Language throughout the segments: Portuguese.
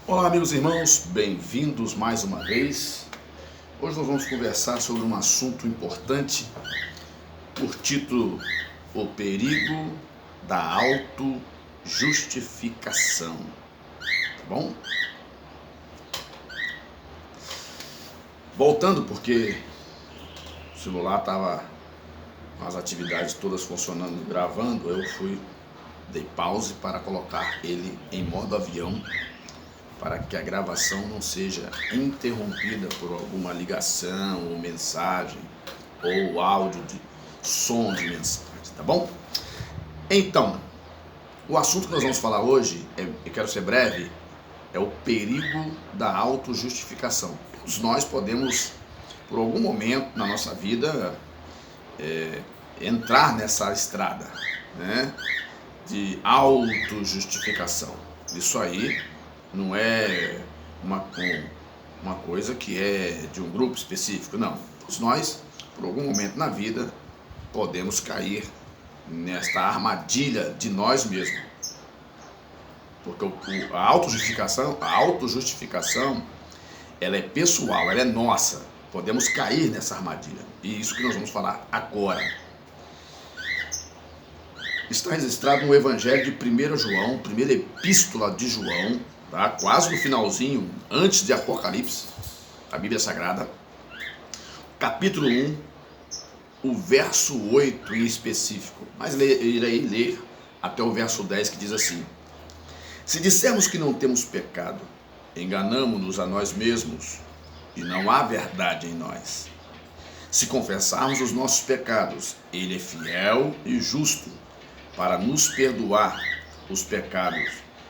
Olá, amigos e irmãos, bem-vindos mais uma vez. Hoje nós vamos conversar sobre um assunto importante, por título: o perigo da autojustificação. Tá bom? Voltando, porque o celular estava com as atividades todas funcionando, gravando, dei pause para colocar ele em modo avião, para que a gravação não seja interrompida por alguma ligação ou mensagem ou áudio de som de mensagem, tá bom? Então, o assunto que nós vamos falar hoje, eu quero ser breve, é o perigo da autojustificação. Todos nós podemos, por algum momento na nossa vida, entrar nessa estrada, né, de autojustificação. Isso aí não é uma coisa que é de um grupo específico, não. Todos nós, por algum momento na vida, podemos cair nesta armadilha de nós mesmos. Porque a autojustificação, ela é pessoal, ela é nossa. Podemos cair nessa armadilha. E isso que nós vamos falar agora. Está registrado no Evangelho de 1 João, primeira epístola de João, tá? Quase no finalzinho, antes de Apocalipse, a Bíblia Sagrada, capítulo 1, o verso 8 em específico, mas irei ler até o verso 10, que diz assim: se dissermos que não temos pecado, enganamo-nos a nós mesmos e não há verdade em nós. Se confessarmos os nossos pecados, Ele é fiel e justo para nos perdoar os pecados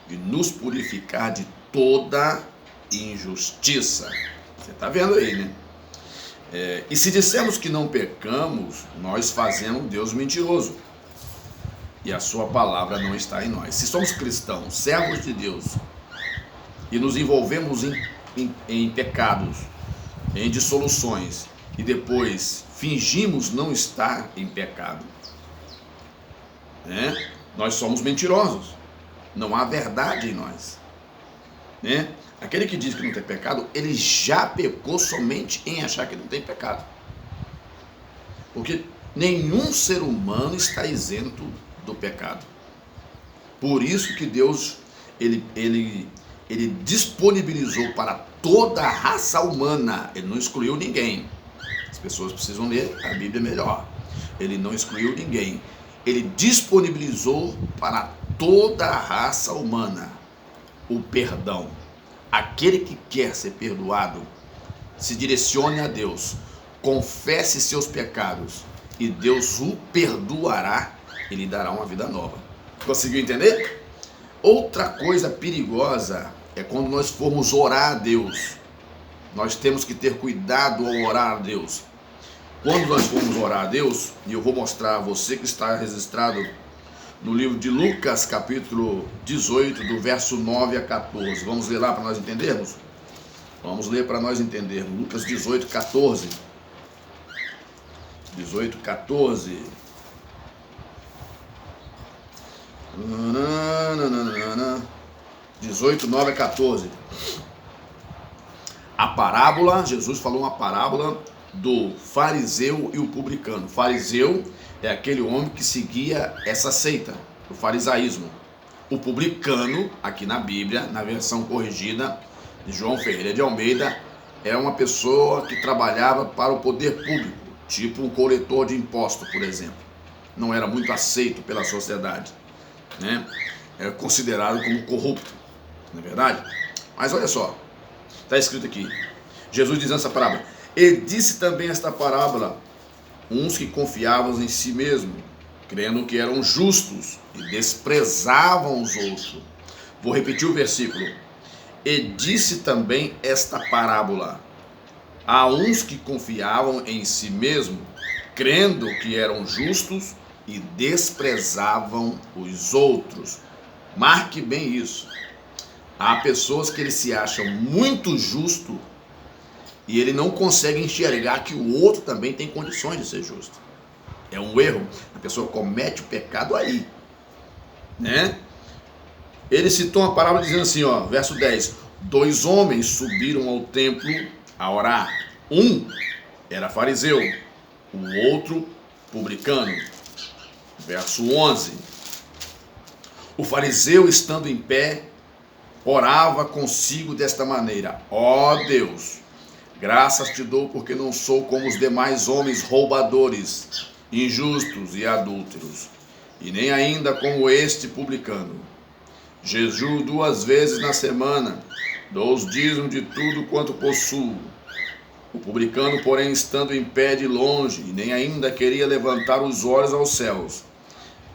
e nos purificar de toda injustiça. Você está vendo aí, né? E se dissermos que não pecamos, nós fazemos Deus mentiroso e a sua palavra não está em nós. Se somos cristãos, servos de Deus, e nos envolvemos em pecados, em dissoluções, e depois fingimos não estar em pecado, né? Nós somos mentirosos, não há verdade em nós, né? Aquele que diz que não tem pecado, ele já pecou somente em achar que não tem pecado, porque nenhum ser humano está isento do pecado. Por isso que Deus ele disponibilizou para toda a raça humana, ele não excluiu ninguém. As pessoas precisam ler a Bíblia melhor. Ele não excluiu ninguém. Ele disponibilizou para toda a raça humana o perdão. Aquele que quer ser perdoado, se direcione a Deus, confesse seus pecados e Deus o perdoará e lhe dará uma vida nova. Conseguiu entender? Outra coisa perigosa é quando nós formos orar a Deus. Nós temos que ter cuidado ao orar a Deus. Quando nós formos orar a Deus, e eu vou mostrar a você que está registrado no livro de Lucas, capítulo 18, do verso 9 a 14. Vamos ler lá para nós entendermos? Vamos ler para nós entendermos. Lucas 18, 14. 18, 14. 18, 9 a 14. A parábola, Jesus falou uma parábola do fariseu e o publicano. O fariseu é aquele homem que seguia essa seita, o farisaísmo. O publicano, aqui na Bíblia, na versão corrigida de João Ferreira de Almeida, é uma pessoa que trabalhava para o poder público, tipo um coletor de impostos, por exemplo. Não era muito aceito pela sociedade, né? Era considerado como corrupto, não é verdade? Mas olha só, está escrito aqui, Jesus dizendo essa parábola: e disse também esta parábola: uns que confiavam em si mesmos, crendo que eram justos, e desprezavam os outros. Vou repetir o versículo. E disse também esta parábola a uns que confiavam em si mesmos, crendo que eram justos, e desprezavam os outros. Marque bem isso. Há pessoas que eles se acham muito justo e ele não consegue enxergar que o outro também tem condições de ser justo. É um erro. A pessoa comete o pecado aí, né? Ele citou uma parábola dizendo assim, ó, verso 10: 2 homens subiram ao templo a orar. Um era fariseu, o outro publicano. Verso 11. O fariseu, estando em pé, orava consigo desta maneira: ó Deus, graças te dou porque não sou como os demais homens roubadores, injustos e adúlteros, e nem ainda como este publicano. Jejuo 2 vezes na semana, dou os dízimos de tudo quanto possuo. O publicano, porém, estando em pé de longe, e nem ainda queria levantar os olhos aos céus,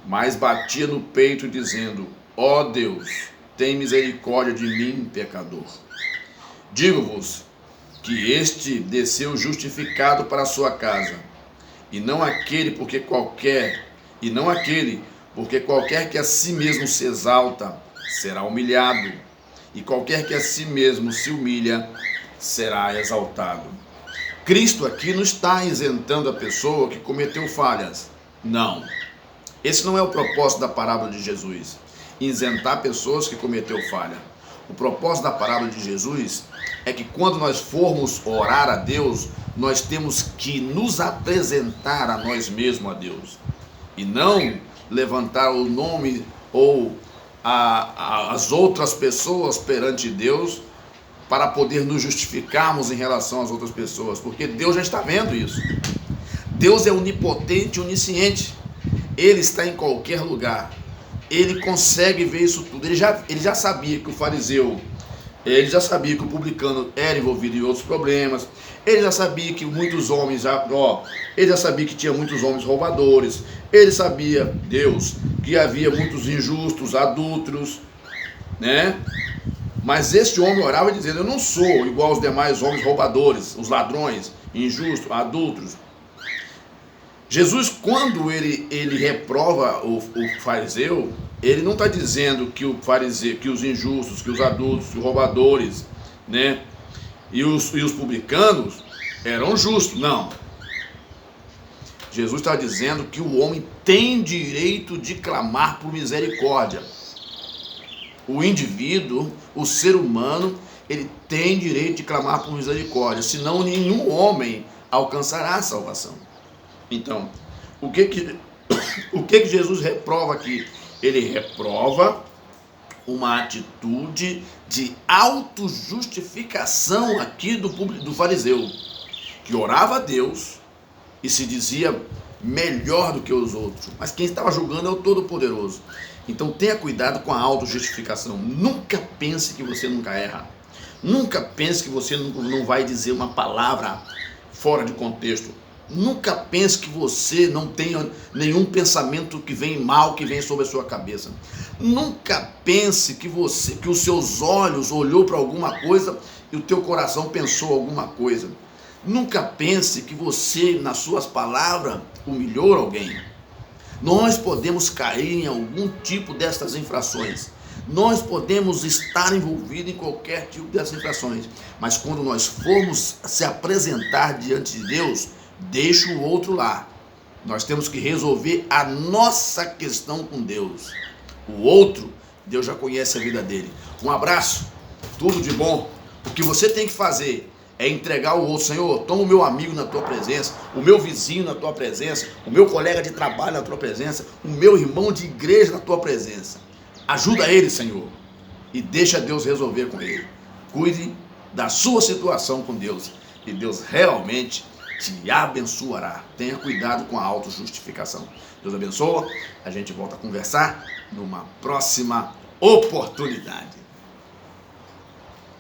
mas batia no peito, dizendo: ó Deus, tem misericórdia de mim, pecador. Digo-vos que este desceu justificado para a sua casa, e não aquele porque qualquer que a si mesmo se exalta será humilhado, e qualquer que a si mesmo se humilha será exaltado. Cristo aqui não está isentando a pessoa que cometeu falhas. Não. Esse não é o propósito da parábola de Jesus, isentar pessoas que cometeu falha. O propósito da parábola de Jesus é que quando nós formos orar a Deus, nós temos que nos apresentar a nós mesmos a Deus, e não levantar o nome ou as outras pessoas perante Deus para poder nos justificarmos em relação às outras pessoas, porque Deus já está vendo isso. Deus é onipotente e onisciente. Ele está em qualquer lugar. Ele consegue ver isso tudo. Ele já sabia que o fariseu, ele já sabia que o publicano era envolvido em outros problemas. Ele já sabia que muitos homens, ele já sabia que tinha muitos homens roubadores. Ele sabia, Deus, que havia muitos injustos, adúlteros, né? Mas este homem orava dizendo: eu não sou igual aos demais homens roubadores, os ladrões, injustos, adúlteros. Jesus, quando ele reprova o fariseu, ele não está dizendo que o fariseu, que os injustos, que os adúlteros, que os roubadores, né, e os publicanos eram justos. Não. Jesus está dizendo que o homem tem direito de clamar por misericórdia. O indivíduo, o ser humano, ele tem direito de clamar por misericórdia, senão nenhum homem alcançará a salvação. Então, o que Jesus reprova aqui? Ele reprova uma atitude de autojustificação aqui do fariseu, que orava a Deus e se dizia melhor do que os outros, mas quem estava julgando é o Todo-Poderoso. Então tenha cuidado com a autojustificação. Nunca pense que você nunca erra. Nunca pense que você não vai dizer uma palavra fora de contexto. Nunca pense que você não tenha nenhum pensamento que vem mal, que vem sobre a sua cabeça. Nunca pense que os seus olhos olhou para alguma coisa e o teu coração pensou alguma coisa. Nunca pense que você, nas suas palavras, humilhou alguém. Nós podemos cair em algum tipo destas infrações. Nós podemos estar envolvidos em qualquer tipo dessas infrações. Mas quando nós formos se apresentar diante de Deus, deixa o outro lá. Nós temos que resolver a nossa questão com Deus. O outro, Deus já conhece a vida dele. Um abraço, tudo de bom. O que você tem que fazer é entregar o outro. Senhor, toma o meu amigo na tua presença, o meu vizinho na tua presença, o meu colega de trabalho na tua presença, o meu irmão de igreja na tua presença. Ajuda ele, Senhor, e deixa Deus resolver com ele. Cuide da sua situação com Deus, e Deus realmente te abençoará. Tenha cuidado com a autojustificação. Deus abençoa. A gente volta a conversar numa próxima oportunidade.